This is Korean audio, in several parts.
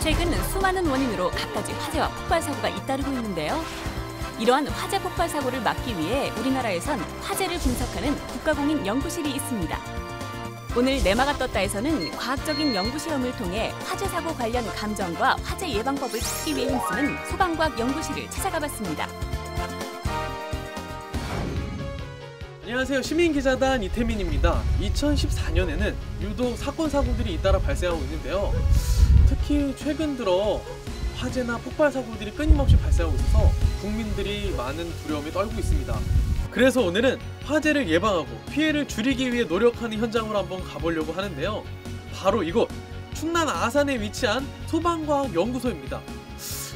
최근 수많은 원인으로 갖가지 화재와 폭발 사고가 잇따르고 있는데요. 이러한 화재 폭발 사고를 막기 위해 우리나라에선 화재를 분석하는 국가공인 연구실이 있습니다. 오늘 내마가 떴다에서는 과학적인 연구 시험을 통해 화재 사고 관련 감정과 화재 예방법을 찾기 위해 힘쓰는 소방과학 연구실을 찾아가 봤습니다. 안녕하세요. 시민기자단 이태민입니다. 2014년에는 유독 사건 사고들이 잇따라 발생하고 있는데요. 특히 최근 들어 화재나 폭발 사고들이 끊임없이 발생하고 있어서 국민들이 많은 두려움에 떨고 있습니다. 그래서 오늘은 화재를 예방하고 피해를 줄이기 위해 노력하는 현장으로 한번 가보려고 하는데요. 바로 이곳 충남 아산에 위치한 소방과학연구소입니다.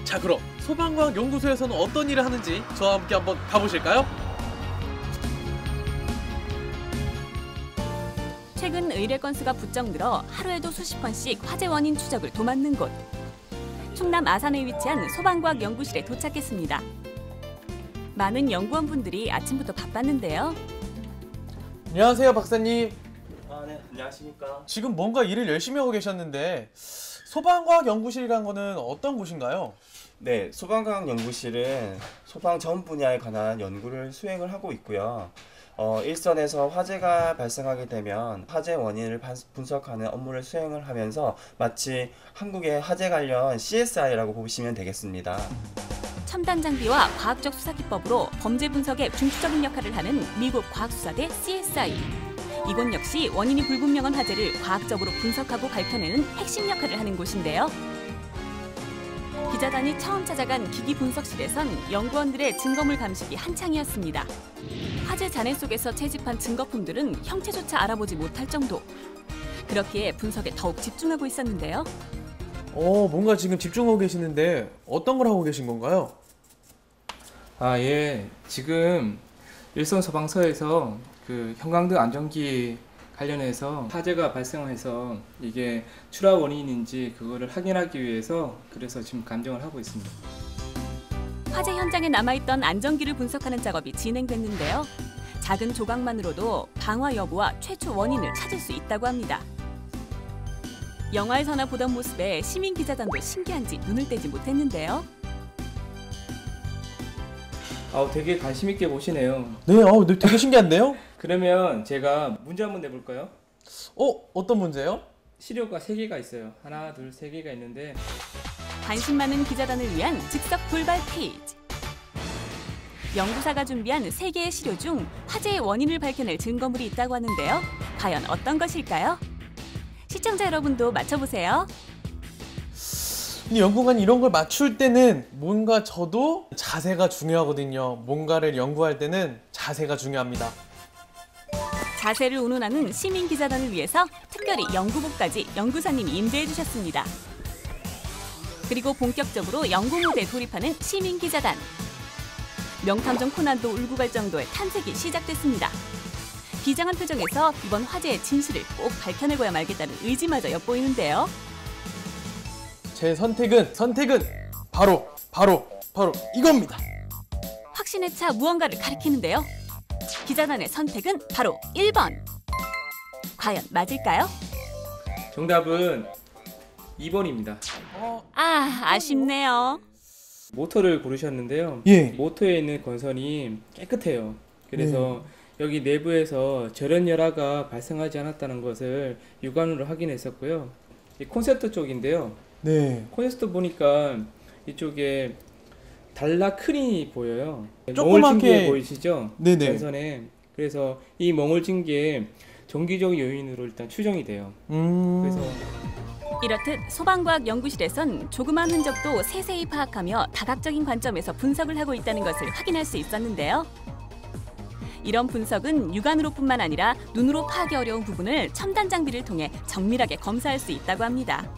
자, 그럼 소방과학연구소에서는 어떤 일을 하는지 저와 함께 한번 가보실까요? 최근 의뢰 건수가 부쩍 늘어 하루에도 수십 건씩 화재 원인 추적을 도맡는 곳. 충남 아산에 위치한 소방과학연구실에 도착했습니다. 많은 연구원분들이 아침부터 바빴는데요. 안녕하세요, 박사님. 네, 안녕하십니까. 지금 뭔가 일을 열심히 하고 계셨는데 소방과학연구실이란 거는 어떤 곳인가요? 네, 소방과학연구실은 소방 전 분야에 관한 연구를 수행을 하고 있고요. 일선에서 화재가 발생하게 되면 화재 원인을 분석하는 업무를 수행을 하면서 마치 한국의 화재 관련 CSI라고 보시면 되겠습니다. 첨단 장비와 과학적 수사 기법으로 범죄 분석에 중추적인 역할을 하는 미국 과학수사대 CSI. 이곳 역시 원인이 불분명한 화재를 과학적으로 분석하고 밝혀내는 핵심 역할을 하는 곳인데요. 기자단이 처음 찾아간 기기 분석실에선 연구원들의 증거물 감식이 한창이었습니다. 화재 잔해 속에서 채집한 증거품들은 형태조차 알아보지 못할 정도. 그렇기에 분석에 더욱 집중하고 있었는데요. 뭔가 지금 집중하고 계시는데 어떤 걸 하고 계신 건가요? 예. 지금 일선 소방서에서 그 형광등 안전기 관련해서 화재가 발생해서 이게 출하 원인인지 그거를 확인하기 위해서 그래서 지금 감정을 하고 있습니다. 화재 현장에 남아있던 안전기를 분석하는 작업이 진행됐는데요. 작은 조각만으로도 방화 여부와 최초 원인을 찾을 수 있다고 합니다. 영화에서나 보던 모습에 시민 기자단도 신기한지 눈을 떼지 못했는데요. 되게 관심 있게 보시네요. 네, 되게 신기한데요? 그러면 제가 문제 한번 내볼까요? 어떤 문제요? 시료가 3개가 있어요. 하나, 둘, 3개가 있는데 관심 많은 기자단을 위한 즉석 돌발 퀴즈. 연구사가 준비한 3개의 시료 중 화재의 원인을 밝혀낼 증거물이 있다고 하는데요. 과연 어떤 것일까요? 시청자 여러분도 맞춰보세요. 근데 연구관이 이런 걸 맞출 때는 뭔가 저도 자세가 중요하거든요. 뭔가를 연구할 때는 자세가 중요합니다. 자세를 운운하는 시민 기자단을 위해서 특별히 연구복까지 연구사님이 임대해 주셨습니다. 그리고 본격적으로 연구 모드에 돌입하는 시민 기자단. 명탐정 코난도 울고 갈 정도의 탐색이 시작됐습니다. 비장한 표정에서 이번 화재의 진실을 꼭 밝혀내고야 말겠다는 의지마저 엿보이는데요. 제 선택은 바로 이겁니다. 확신에 차 무언가를 가리키는데요. 기자단의 선택은 바로 1번. 과연 맞을까요? 정답은 2번입니다. 아쉽네요. 모터를 고르셨는데요. 예. 모터에 있는 건선이 깨끗해요. 그래서 여기 내부에서 절연 열화가 발생하지 않았다는 것을 육안으로 확인했었고요. 이 콘센트 쪽인데요. 네. 콘센트 보니까 이쪽에 단라크린이 보여요. 조그맣게 멍을 진 게 보이시죠? 네네. 전선에. 그래서 이 멍을 진 게 정기적 요인으로 일단 추정이 돼요. 그래서 이렇듯 소방과학 연구실에선 조그만 흔적도 세세히 파악하며 다각적인 관점에서 분석을 하고 있다는 것을 확인할 수 있었는데요. 이런 분석은 육안으로뿐만 아니라 눈으로 파악이 어려운 부분을 첨단 장비를 통해 정밀하게 검사할 수 있다고 합니다.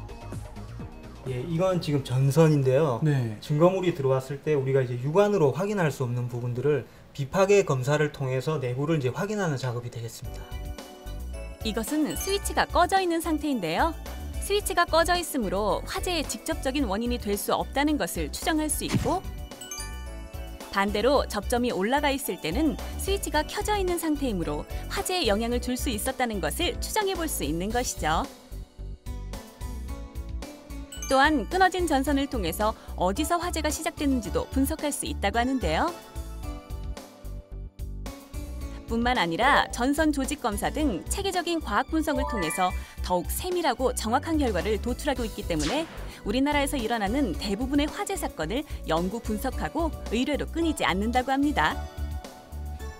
예, 이건 지금 전선인데요. 네. 증거물이 들어왔을 때 우리가 이제 육안으로 확인할 수 없는 부분들을 비파계 검사를 통해서 내부를 이제 확인하는 작업이 되겠습니다. 이것은 스위치가 꺼져 있는 상태인데요. 스위치가 꺼져 있으므로 화재의 직접적인 원인이 될 수 없다는 것을 추정할 수 있고, 반대로 접점이 올라가 있을 때는 스위치가 켜져 있는 상태이므로 화재에 영향을 줄 수 있었다는 것을 추정해 볼 수 있는 것이죠. 또한 끊어진 전선을 통해서 어디서 화재가 시작됐는지도 분석할 수 있다고 하는데요. 뿐만 아니라 전선 조직 검사 등 체계적인 과학 분석을 통해서 더욱 세밀하고 정확한 결과를 도출하고 있기 때문에 우리나라에서 일어나는 대부분의 화재 사건을 연구 분석하고 의뢰로 끊이지 않는다고 합니다.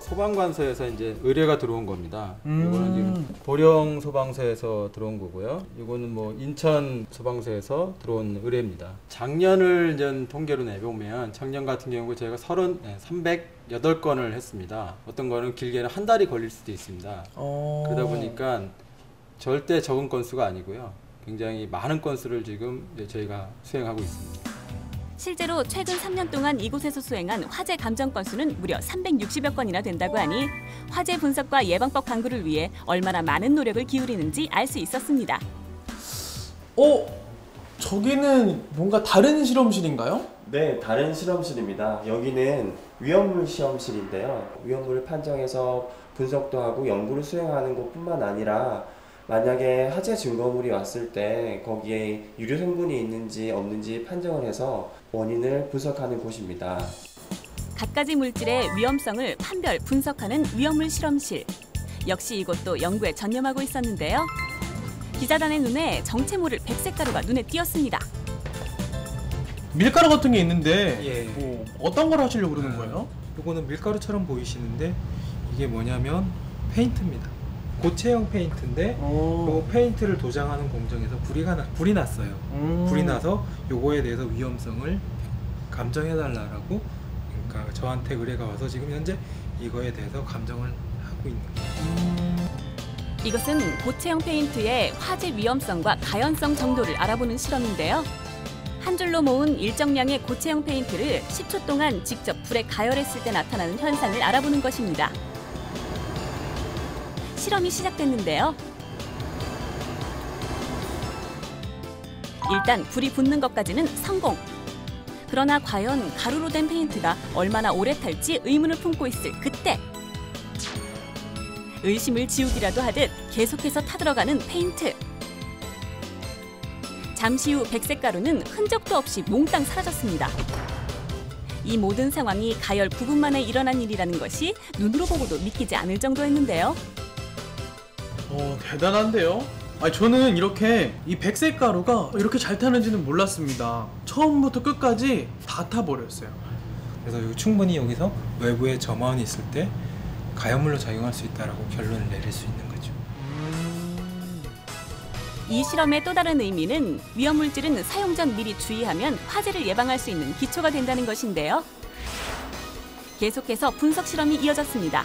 소방관서에서 이제 의뢰가 들어온 겁니다. 이거는 지금 보령 소방서에서 들어온 거고요. 이거는 뭐 인천 소방서에서 들어온 의뢰입니다. 작년을 이제 통계로 내보면 작년 같은 경우 저희가 308건을 했습니다. 어떤 거는 길게는 한 달이 걸릴 수도 있습니다. 그러다 보니까 절대 적은 건수가 아니고요. 굉장히 많은 건수를 지금 저희가 수행하고 있습니다. 실제로 최근 3년 동안 이곳에서 수행한 화재 감정 건수는 무려 360여 건이나 된다고 하니 화재 분석과 예방법 강구를 위해 얼마나 많은 노력을 기울이는지 알 수 있었습니다. 저기는 뭔가 다른 실험실인가요? 네, 다른 실험실입니다. 여기는 위험물 시험실인데요. 위험물을 판정해서 분석도 하고 연구를 수행하는 것뿐만 아니라 만약에 화재 증거물이 왔을 때 거기에 유류 성분이 있는지 없는지 판정을 해서 원인을 분석하는 곳입니다. 갖가지 물질의 위험성을 판별, 분석하는 위험물 실험실. 역시 이것도 연구에 전념하고 있었는데요. 기자단의 눈에 정체 모를 백색 가루가 눈에 띄었습니다. 밀가루 같은 게 있는데 예. 어떤 걸 하시려고 그러는 거예요? 요거는 밀가루처럼 보이시는데 이게 뭐냐면 페인트입니다. 고체형 페인트인데 요 페인트를 도장하는 공정에서 불이 났어요. 불이 나서 요거에 대해서 위험성을 감정해달라고 그러니까 저한테 의뢰가 와서 지금 현재 이거에 대해서 감정을 하고 있는 거예요. 이것은 고체형 페인트의 화재 위험성과 가연성 정도를 알아보는 실험인데요. 한 줄로 모은 일정량의 고체형 페인트를 10초 동안 직접 불에 가열했을 때 나타나는 현상을 알아보는 것입니다. 실험이 시작됐는데요. 일단 불이 붙는 것까지는 성공. 그러나 과연 가루로 된 페인트가 얼마나 오래 탈지 의문을 품고 있을 그때 의심을 지우기라도 하듯 계속해서 타들어가는 페인트. 잠시 후 백색 가루는 흔적도 없이 몽땅 사라졌습니다. 이 모든 상황이 가열 9분 만에 일어난 일이라는 것이 눈으로 보고도 믿기지 않을 정도였는데요. 대단한데요? 저는 이렇게 이 백색 가루가 이렇게 잘 타는지는 몰랐습니다. 처음부터 끝까지 다 타버렸어요. 그래서 충분히 여기서 외부에 점화원이 있을 때 가연물로 작용할 수 있다라고 결론을 내릴 수 있는 거죠. 이 실험의 또 다른 의미는 위험물질은 사용 전 미리 주의하면 화재를 예방할 수 있는 기초가 된다는 것인데요. 계속해서 분석 실험이 이어졌습니다.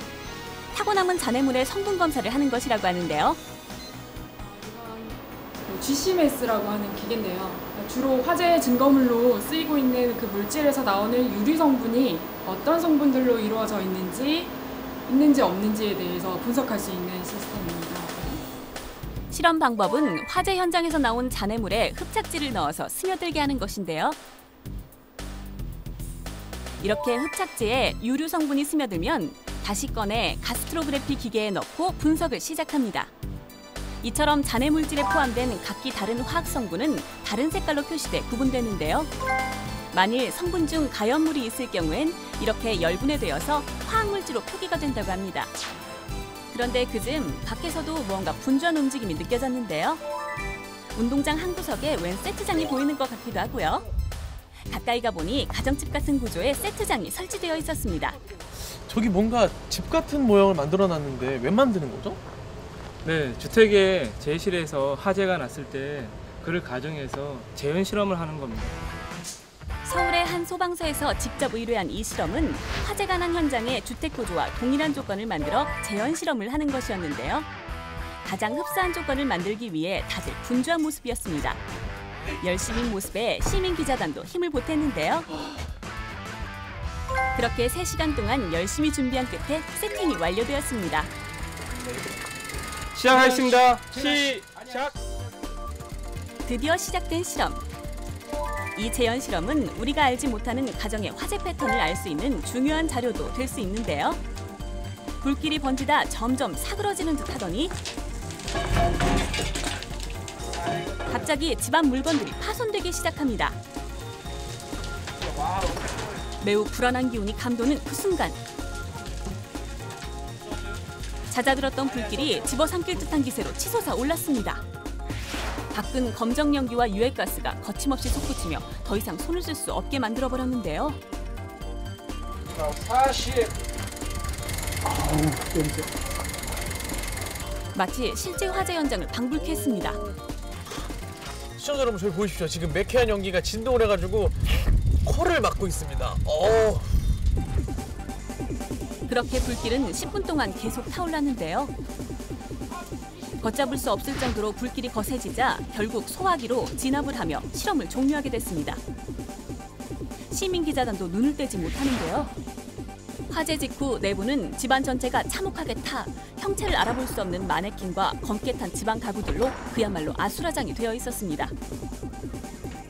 타고 남은 잔해물의 성분 검사를 하는 것이라고 하는데요. GCMS라고 하는 기계인데요. 주로 화재 증거물로 쓰이고 있는 그 물질에서 나오는 유리 성분이 어떤 성분들로 이루어져 있는지 없는지에 대해서 분석할 수 있는 시스템입니다. 실험 방법은 화재 현장에서 나온 잔해물에 흡착제를 넣어서 스며들게 하는 것인데요. 이렇게 흡착제에 유류 성분이 스며들면 다시 꺼내 가스트로그래피 기계에 넣고 분석을 시작합니다. 이처럼 잔해 물질에 포함된 각기 다른 화학 성분은 다른 색깔로 표시돼 구분되는데요. 만일 성분 중 가연물이 있을 경우엔 이렇게 열분해되어서 화학물질로 표기가 된다고 합니다. 그런데 그즘 밖에서도 무언가 분주한 움직임이 느껴졌는데요. 운동장 한 구석에 웬 세트장이 보이는 것 같기도 하고요. 가까이 가보니 가정집 같은 구조의 세트장이 설치되어 있었습니다. 저기 뭔가 집 같은 모형을 만들어놨는데 왜 만드는 거죠? 네, 주택에 제실에서 화재가 났을 때 그를 가정해서 재현 실험을 하는 겁니다. 서울의 한 소방서에서 직접 의뢰한 이 실험은 화재가 난 현장의 주택 구조와 동일한 조건을 만들어 재현 실험을 하는 것이었는데요. 가장 흡사한 조건을 만들기 위해 다들 분주한 모습이었습니다. 열심인 모습에 시민 기자단도 힘을 보탰는데요. 그렇게 3시간 동안 열심히 준비한 끝에 세팅이 완료되었습니다. 시작하겠습니다. 시작! 드디어 시작된 실험. 이 재현 실험은 우리가 알지 못하는 가정의 화재 패턴을 알 수 있는 중요한 자료도 될 수 있는데요. 불길이 번지다 점점 사그러지는 듯 하더니 갑자기 집안 물건들이 파손되기 시작합니다. 매우 불안한 기운이 감도는 그 순간 잦아들었던 불길이 집어삼킬 듯한 기세로 치솟아 올랐습니다. 밖은 검정 연기와 유해가스가 거침없이 솟구치며 더 이상 손을 쓸 수 없게 만들어버렸는데요. 40. 마치 실제 화재 현장을 방불케 했습니다. 시청자 여러분, 저희 보십시오. 지금 매캐한 연기가 진동을 해가지고 코를 막고 있습니다. 그렇게 불길은 10분 동안 계속 타올랐는데요. 걷잡을 수 없을 정도로 불길이 거세지자 결국 소화기로 진압을 하며 실험을 종료하게 됐습니다. 시민 기자단도 눈을 떼지 못하는데요. 화재 직후 내부는 집안 전체가 참혹하게 타 형체를 알아볼 수 없는 마네킹과 검게 탄 집안 가구들로 그야말로 아수라장이 되어 있었습니다.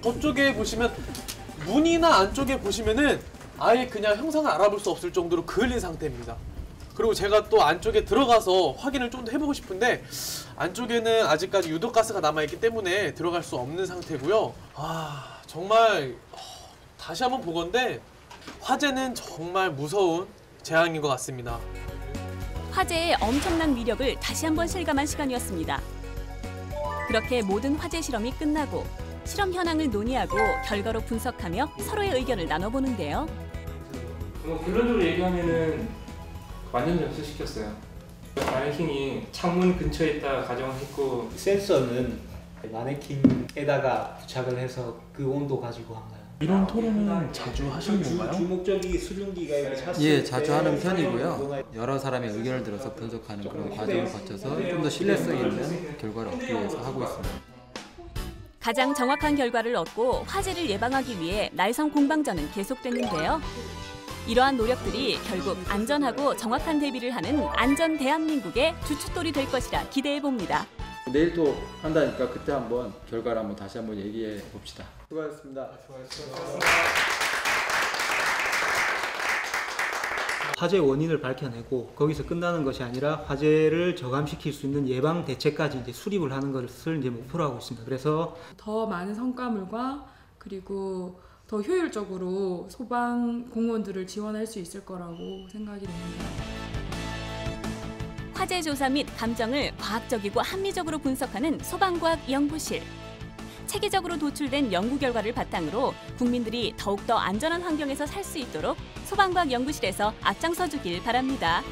저쪽에 보시면 문이나 안쪽에 보시면은 아예 그냥 형상을 알아볼 수 없을 정도로 그을린 상태입니다. 그리고 제가 또 안쪽에 들어가서 확인을 좀 더 해보고 싶은데 안쪽에는 아직까지 유독가스가 남아있기 때문에 들어갈 수 없는 상태고요. 정말 다시 한번 보건대 화재는 정말 무서운 재앙인 것 같습니다. 화재의 엄청난 위력을 다시 한번 실감한 시간이었습니다. 그렇게 모든 화재 실험이 끝나고 실험 현황을 논의하고 결과로 분석하며 서로의 의견을 나눠보는데요. 결론적으로 얘기하면은 완전 전수시켰어요. 마네킹이 창문 근처에 있다 가정했고 센서는 마네킹에다가 부착을 해서 그 온도 가지고 한 거예요. 이런 토론은 자주 하시는 건가요? 주목적이 수증기가 이렇게 찼을 예, 때 자주 하는 편이고요. 여러 사람의 의견을 들어서 분석하는 그런 과정을 거쳐서 좀 더 신뢰성 있는 결과를 얻기 위해서 하고 있습니다. 가장 정확한 결과를 얻고 화재를 예방하기 위해 날성 공방전은 계속됐는데요. 이러한 노력들이 결국 안전하고 정확한 대비를 하는 안전 대한민국의 주춧돌이 될 것이라 기대해 봅니다. 내일 또 한다니까 그때 한번 결과를 한번 다시 한번 얘기해 봅시다. 수고하셨습니다. 화재 원인을 밝혀내고 거기서 끝나는 것이 아니라 화재를 저감시킬 수 있는 예방 대책까지 이제 수립을 하는 것을 이제 목표로 하고 있습니다. 그래서 더 많은 성과물과 그리고 더 효율적으로 소방 공무원들을 지원할 수 있을 거라고 생각이 됩니다. 화재 조사 및 감정을 과학적이고 합리적으로 분석하는 소방과학연구실. 체계적으로 도출된 연구 결과를 바탕으로 국민들이 더욱더 안전한 환경에서 살 수 있도록 소방과학연구실에서 앞장서 주길 바랍니다.